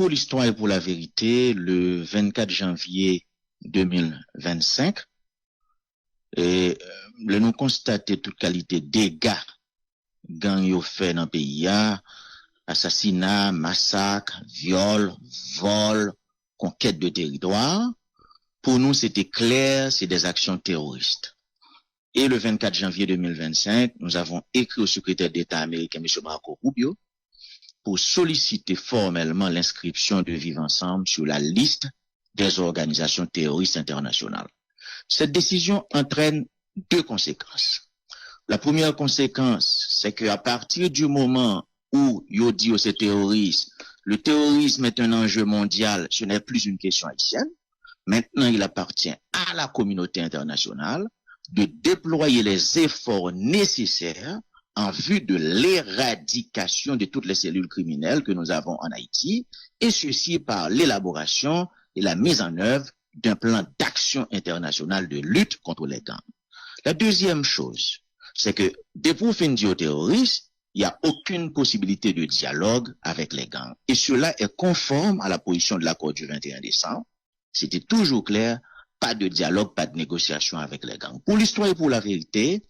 pour l'histoire et pour la vérité, le 24 janvier 2025, et nous constater toute qualité dégâts gang yo fait dans le pays, assassinat, massacre, viol, vol, conquête de territoire. Pour nous, c'était clair, c'est des actions terroristes. Et le 24 janvier 2025, nous avons écrit au secrétaire d'État américain, M. Marco Rubio, pour solliciter formellement l'inscription de Vivre Ensemble sur la liste des organisations terroristes internationales. Cette décision entraîne deux conséquences. La première conséquence, c'est qu'à partir du moment où yo dit c'est terroriste, le terrorisme est un enjeu mondial, ce n'est plus une question haïtienne. Maintenant, il appartient à la communauté internationale de déployer les efforts nécessaires en vue de l'éradication de toutes les cellules criminelles que nous avons en Haïti, et ceci par l'élaboration et la mise en œuvre d'un plan d'action international de lutte contre les gangs. La deuxième chose, c'est que depuis qu'on finit au terrorisme, il n'y a aucune possibilité de dialogue avec les gangs. Et cela est conforme à la position de l'accord du 21 décembre. C'était toujours clair, pas de dialogue, pas de négociation avec les gangs. Pour l'histoire et pour la vérité,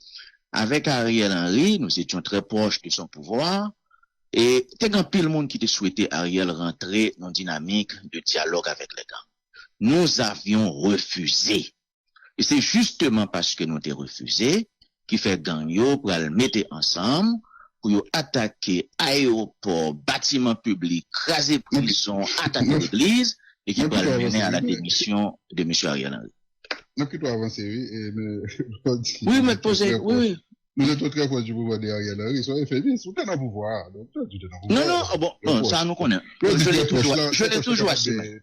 avec Ariel Henry, nous étions très proches de son pouvoir, et il y a grand pile monde qui te souhaitait Ariel rentrer dans une dynamique de dialogue avec les gangs. Nous avions refusé. Et c'est justement parce que nous avons refusé qui fait gang yo pour le mettre ensemble, pour attaquer aéroport, bâtiments publics, craser prison, attaquer l'église, et qui va mener à la démission de M. Ariel Henry. Non, qui doit avancer, oui. Oui, mais poser, oui. Nous sommes très proches du pouvoir d'Ariel Henry. Soyez féministes, vous êtes dans le pouvoir. Non, ça nous connaît. Je l'ai toujours assumé.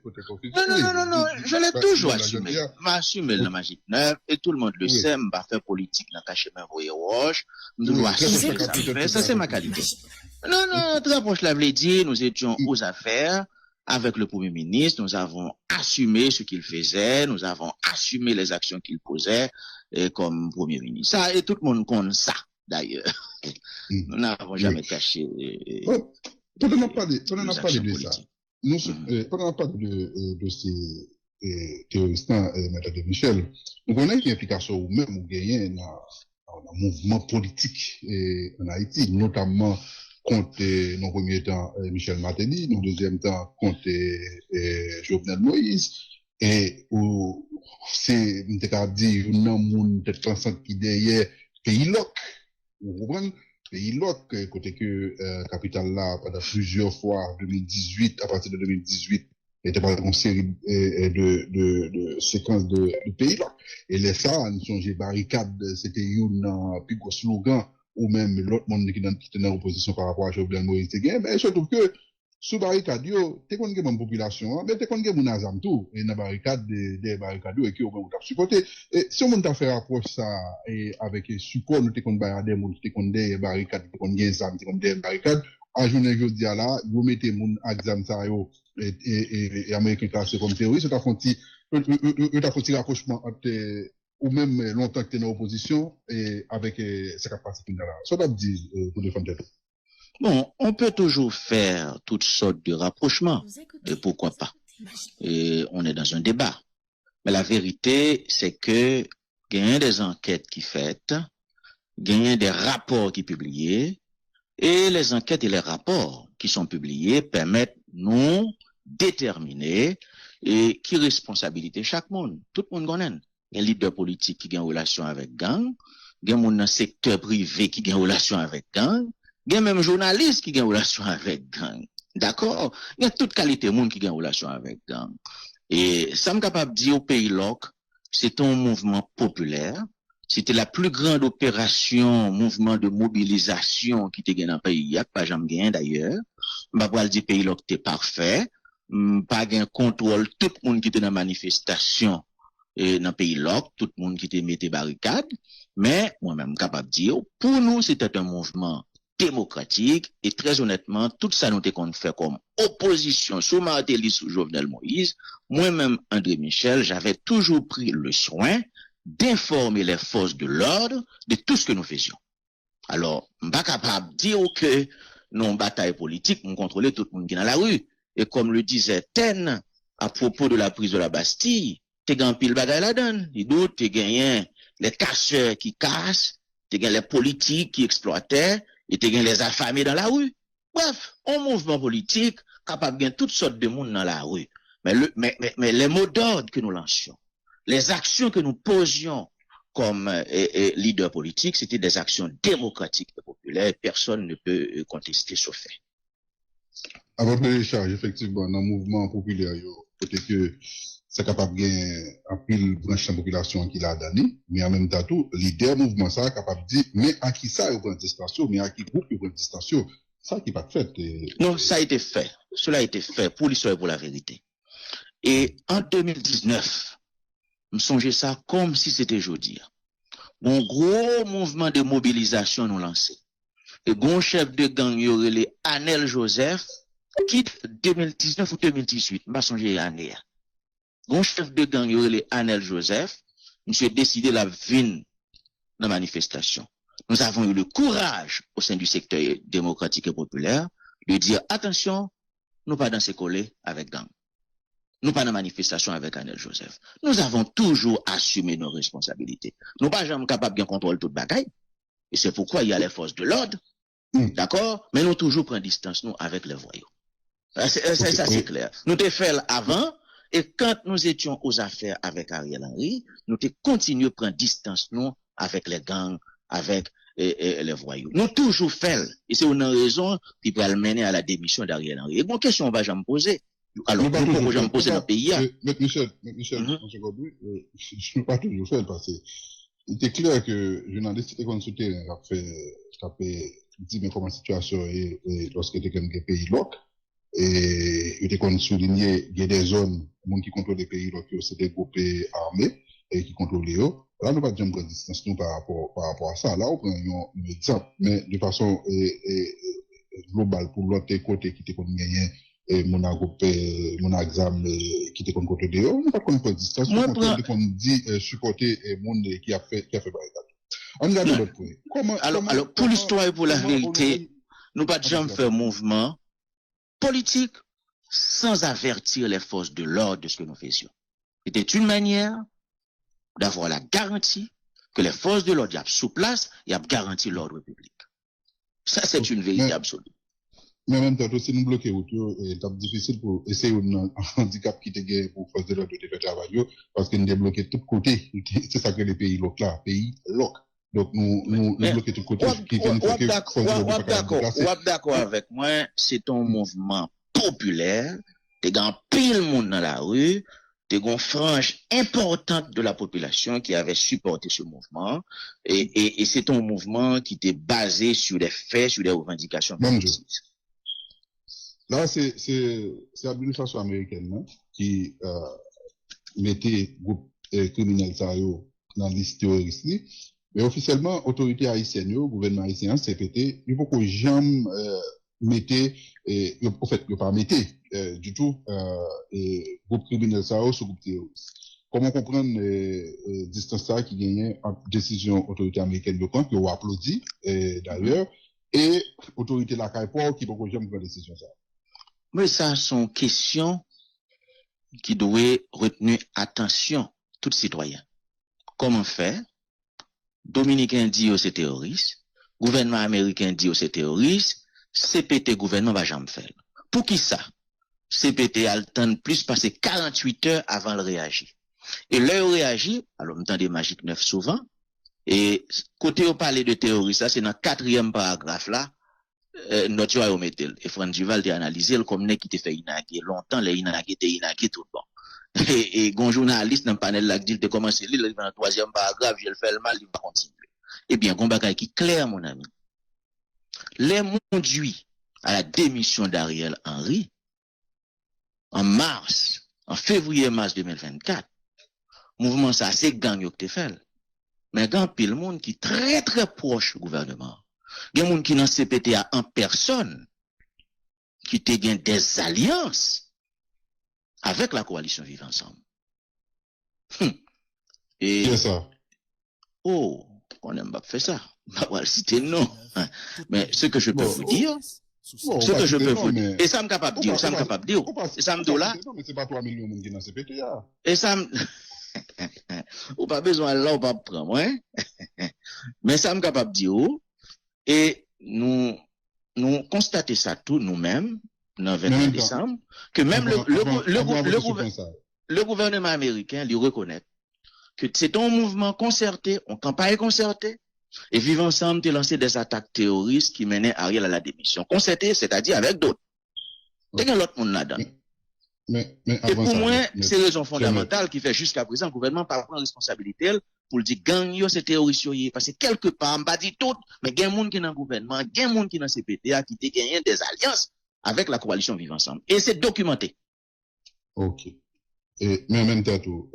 Non, je l'ai toujours assumé. M'assumer la Magique 9, et tout le monde le sait, m'a fait politique dans Cachemin Voyer Roche, nous doit assumer ça. Ça, c'est ma qualité. Non, très proche, l'avait dit, nous étions aux affaires. Avec le Premier ministre, nous avons assumé ce qu'il faisait, nous avons assumé les actions qu'il posait comme Premier ministre. Ça, et tout le monde connaît ça, d'ailleurs. Nous n'avons jamais caché. Pendant qu'on parle de ça, pendant qu'on parle de ces terroristes, Mme Michel, nous connaissons une implication ou même gagné dans le mouvement politique en Haïti, notamment contre, dans le premier temps, Michel Martelly, dans le deuxième temps, contre Jovenel Moïse, et où c'est, on t'a dit, un monde peut-être pensant qui derrière pays loc, vous comprenez? Pays loc, côté que, capital là, pendant plusieurs fois, 2018, à partir de 2018, était par une série de séquences de pays loc. Et les ça, nous sommes barricades, c'était un plus gros slogan, ou même l'autre monde qui était dans l'opposition par rapport à Jovenel Moïse, mais je trouve que, sous barricade, t'es qu'on gagne une population, mais t'es qu'on gagne un azam tout, et dans barricade, des barricades, et qui au moins supporté. Et si on t'a fait approche ça, et avec support, nous t'es qu'on barricade, t'es qu'on des barricades, t'es qu'on gagne azam, t'es qu'on des barricades, à journée, je dis là, vous mettez mon azam ça, et américain classé comme terroriste, t'as fait un rapprochement entre, ou même longtemps que tu es dans l'opposition, et avec ces capacités là. Ça doit dire pour défendre. Bon, on peut toujours faire toutes sortes de rapprochements, et pourquoi pas. Et on est dans un débat. Mais la vérité, c'est que il y a des enquêtes qui faites, il y a des rapports qui publiés, et les enquêtes et les rapports qui sont publiés permettent nous déterminer et qui responsabilité chaque monde. Tout le monde connaît. Il y a un leader politique qui a une relation avec gang, il y a un monde dans le secteur privé qui a une relation avec gang, il y a même un journaliste qui a une relation avec gang. D'accord? Il y a toute qualité de monde qui a une relation avec gang. Et ça me capable de dire au pays loc, c'est un mouvement populaire. C'était la plus grande opération, mouvement de mobilisation qui était dans le pays. Il n'y a pas jamais gagné d'ailleurs. Je ne vais pas dire pays loc était parfait. Pas gain contrôle tout le monde qui était dans la manifestation dans le pays loc, tout le monde qui était mis barricades. Mais moi-même capable de dire, pour nous, c'était un mouvement démocratique et très honnêtement, tout ça nous qu'on fait comme opposition sous Martelly, sous Jovenel Moïse. Moi-même, André Michel, j'avais toujours pris le soin d'informer les forces de l'ordre de tout ce que nous faisions. Alors, je ne suis pas capable de dire que nos batailles politiques, nous contrôlons tout le monde qui est dans la rue. Et comme le disait Taine à propos de la prise de la Bastille, t'es gagné pile bagaille la donne. Il doute, t'es gagné les casseurs qui cassent, t'es gagné les politiques qui exploitaient, et t'es gagné les affamés dans la rue. Bref, un mouvement politique capable de gagner toutes sortes de monde dans la rue. Mais les mots d'ordre que nous lancions, les actions que nous posions comme leader politique, c'était des actions démocratiques et populaires. Personne ne peut contester ce fait. À votre charge, effectivement, dans le mouvement populaire, peut-être que c'est capable de gagner un pile branche de la population qui l'a donné, mais en même temps, tout, leader mouvement, ça, capable de dire, mais à qui ça, il prend distanciation, mais à qui groupe, il prend distanciation. Ça qui n'est pas fait. Non, ça a été fait. Cela a été fait pour l'histoire et pour la vérité. Et en 2019, me songeais ça comme si c'était aujourd'hui. Un gros mouvement de mobilisation nous lancé. Et un chef de gang, il Anel Joseph, qui 2019 ou 2018, je ne sais pas année. Un chef de gang, il Anel Joseph, monsieur décidé la vine dans la manifestation. Nous avons eu le courage au sein du secteur démocratique et populaire de dire attention, nous pas dans ces collés avec gang. Nous pas dans manifestation avec Anel Joseph. Nous avons toujours assumé nos responsabilités. Nous pas jamais capables de contrôler toute bagaille. Et c'est pourquoi il y a les forces de l'ordre. D'accord? Mais nous toujours prenons distance, nous, avec les voyous. Ça, c'est clair. Nous t'ai fait avant, et quand nous étions aux affaires avec Ariel Henry, nous t'ai continué à prendre distance, nous, avec les gangs, avec les voyous. Nous toujours fait. Et c'est une raison qui peut mener à la démission d'Ariel Henry. Et bon, question, on va jamais poser. Alors, nous pourquoi jamais poser dans le pays? Michel, je ne peux pas toujours faire parce que il était clair que les journalistes étaient consultés, fait dire comment la situation est lorsque tu es dans des pays loc. Et il était souligné qu'il y a des zones, monde qui contrôlent les pays loc, c'est des groupes armés et qui contrôlent les hauts. Là, nous ne pouvons pas distance nous par rapport à ça. Là, on prend un exemple, mais de façon globale pour l'autre côté qui était comme gagné mon examen qui était comme côté de haut, on ne peut pas prendre distance. On dit supporter le monde qui a fait barricade. On regarde l'autre point. Alors, pour l'histoire et pour la vérité, nous ne pouvons pas jamais faire mouvement politique sans avertir les forces de l'ordre de ce que nous faisions. C'était une manière d'avoir la garantie que les forces de l'ordre sont sous place et ont garanti l'ordre public. Ça, c'est une vérité absolue. Mais en même temps, si nous bloquons autour, c'est difficile pour essayer un handicap qui te gagne pour force de l'ordre de faire travail, parce que nous débloquons de tous côtés. C'est ça que les pays locaux là, pays locaux. Donc, nous bloquons de tous côtés. D'accord avec moi, c'est un mouvement populaire. T'es grand pile monde dans la rue. T'es une frange importante de la population qui avait supporté ce mouvement. Et c'est un mouvement qui était basé sur des faits, sur des revendications. Là, c'est l'administration américaine hein, qui mettait groupe criminel dans la liste terroriste. Mais officiellement, autorité haïtienne, gouvernement haïtien, CPT, il faut que jamais mettez, en fait, il pas mettez du tout groupe criminel sous groupe terroriste. Comment comprendre distance ça qui gagne en décision autorité américaine de compte, que vous applaudit d'ailleurs, et autorité la CAIPOR qui ne peut jamais prendre décision ça. Mais ça sont questions qui doivent retenir attention tout citoyen. Comment faire? Dominicain dit que c'est terroriste, gouvernement américain dit que c'est terroriste, CPT gouvernement va jamais faire. Pour qui ça? CPT a le temps de plus passer 48 heures avant de réagir. Et l'heure réagit, alors on entend des magiques neufs souvent, et côté on parle de terroriste, ça c'est dans le 4e paragraphe là, notre au métel. Et Franck Duval a analysé comme qui te fait inaguer longtemps, les inaguer tout bon. Et un journaliste dans le panel là qui dit de commencer à lire dans le 3e paragraphe, je le fais le mal, il va continuer. Eh bien, un bagage qui est clair, mon ami. Les conduits à la démission d'Ariel Henry en février-mars 2024, mouvement ça, c'est gang qui te fait. Mais quand pile monde qui est très très proche du gouvernement, il y a des gens qui dans CPT en personne, qui te gagnent des alliances avec la coalition Vivre Ensemble. Et c'est ça. Oh, on n'aime pas faire ça. On va citer non. Mais ce que je peux vous dire, Ce que je peux vous dire. Et ça me capable de dire, ça me capable de dire. Et ça me dit là. Mais c'est pas 3 millions de monde qui dans CPTA. Et ça me. Ou pas besoin là, ou pas prendre, hein. Mais ça me capable de dire. Et nous constatons ça tout nous-mêmes, dans le 21 décembre, que même le gouvernement américain lui reconnaît que c'est un mouvement concerté, une campagne concertée, et Vivre Ensemble a lancé des attaques terroristes qui menaient Ariel à la démission. Concerté, c'est-à-dire avec d'autres. Il y a l'autre monde là-dedans. Et pour moi, c'est raison fondamentale qui fait jusqu'à présent le gouvernement pas prendre responsabilité pour dire gang yo c'est terroriste parce que quelque part on pas dit tout mais il y a des gens qui dans le gouvernement, il y a des gens qui dans CPTA qui ont gagné des alliances avec la coalition Vivre Ensemble et c'est documenté. OK. Mais en même temps tout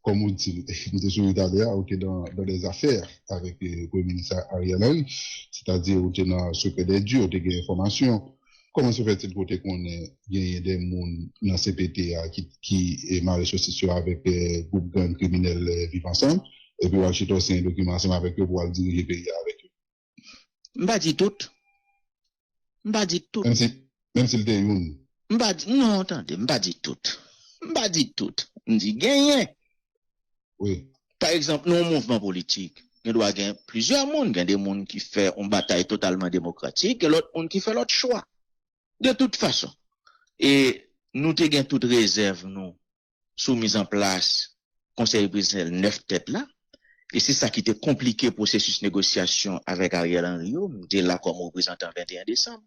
comme on dit dans des affaires avec le Premier ministre Ariel Henry, c'est-à-dire où tu dans secret des dieux, tu as des informations. Comment se fait-il qu'on ait des gens dans CPTA qui est marié sur avec groupe gang criminel Vivre Ensemble, et puis acheter aussi un document ensemble avec eux pour diriger le pays avec eux? M'ba dit tout. M'ba dit tout. Même si le déyoun. Non, attendez, m'ba dit tout. M'ba dit tout. M'di gagné. Oui. Par exemple, nous, mouvement politique, il doit gagner plusieurs mondes. Il y a des mondes qui font une bataille totalement démocratique et l'autre monde qui fait l'autre choix. De toute façon. Et nous avons toute réserve, nous, sous mise en place, conseil présidentiel 9 têtes là. Et c'est ça qui était compliqué, processus de négociation avec Ariel Henry. Nous étions là comme représentant 21 décembre.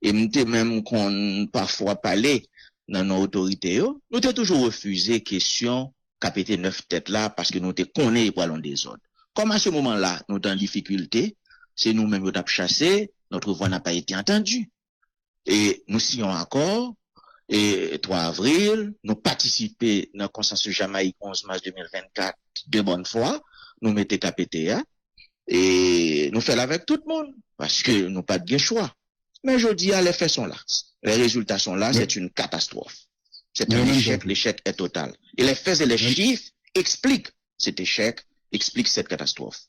Et nous étions même qu'on parfois parlé dans nos autorités. Nous avons toujours refusé question capiter 9 têtes là parce que nous étions connus pour aller des autres. Comme à ce moment-là, nous étions en difficulté, c'est nous-mêmes qui avons chassé, notre voix n'a pas été entendue. Et nous signons accord, et 3 avril, nous participons dans le consensus Jamaïque 11 mars 2024 de bonne foi, nous mettons KPTA, et nous faisons avec tout le monde, parce que nous pas de choix. Mais je dis, les faits sont là. Les résultats sont là, c'est une catastrophe. C'est un échec, l'échec est total. Et les faits et les chiffres expliquent cet échec, expliquent cette catastrophe.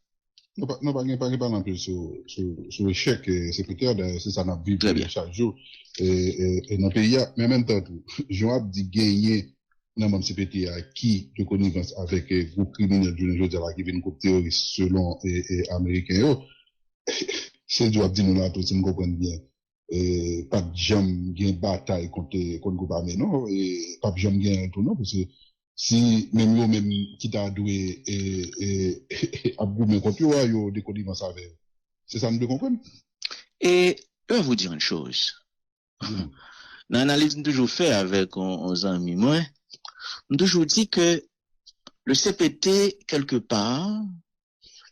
Non, pas non plus sur l'échec secrétaire, c'est ça n'a vécu chaque jour. Et dans le pays, mais en même temps, Jean dit gagner dans le CPTA qui de connivence avec le groupe criminel de qui vient groupe terroriste selon les Américains. C'est du dit nous là, tout si nous comprenons bien. Pas de jamais gain bataille contre groupe armé, non, et pas de jamais gain tout, non, parce que si même yo même qui t'a doué et abgoumé contre yo des connivence avec. C'est ça nous devons comprendre. Et je vais vous dire une chose. Dans l'analyse que toujours fait avec nos amis, moi, on toujours dit que le CPT, quelque part,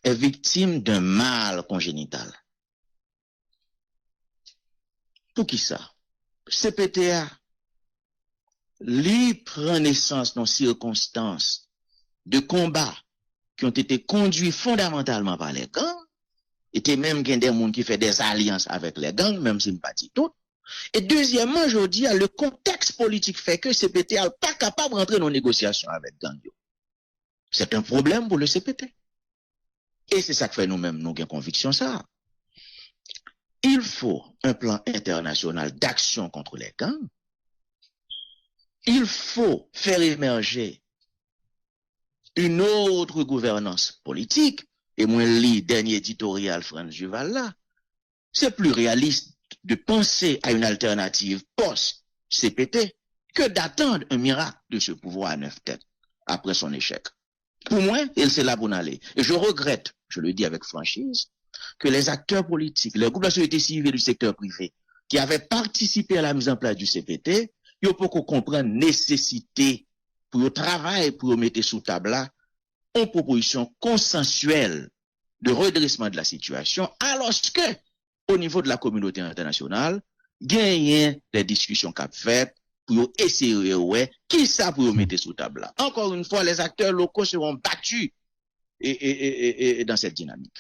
est victime d'un mal congénital. Pour qui ça? CPTA, lui prend naissance dans circonstances de combats qui ont été conduits fondamentalement par les gangs, et même qu'il y a des gens qui font des alliances avec les gangs, même si je ne pas dit tout. Et deuxièmement, je dis, le contexte politique fait que CPT n'est pas capable de rentrer dans les négociations avec gang. C'est un problème pour le CPT. Et c'est ça que fait nous-mêmes, nous avons conviction ça. Il faut un plan international d'action contre les gangs. Il faut faire émerger une autre gouvernance politique. Et moi, lis dernier éditorial Franz Duval là. C'est plus réaliste de penser à une alternative post-CPT que d'attendre un miracle de ce pouvoir à 9 têtes après son échec. Pour moi, il c'est là pour aller. Et je regrette, je le dis avec franchise, que les acteurs politiques, les groupes de la société civile et du secteur privé, qui avaient participé à la mise en place du CPT, ils ont pour comprendre nécessité pour le travail, pour mettre sous table là, une proposition consensuelle de redressement de la situation, alors que, au niveau de la communauté internationale, gagner des discussions qu'a faites pour essayer, ouais, qui ça pour mettre sous table là. Encore une fois, les acteurs locaux seront battus et dans cette dynamique.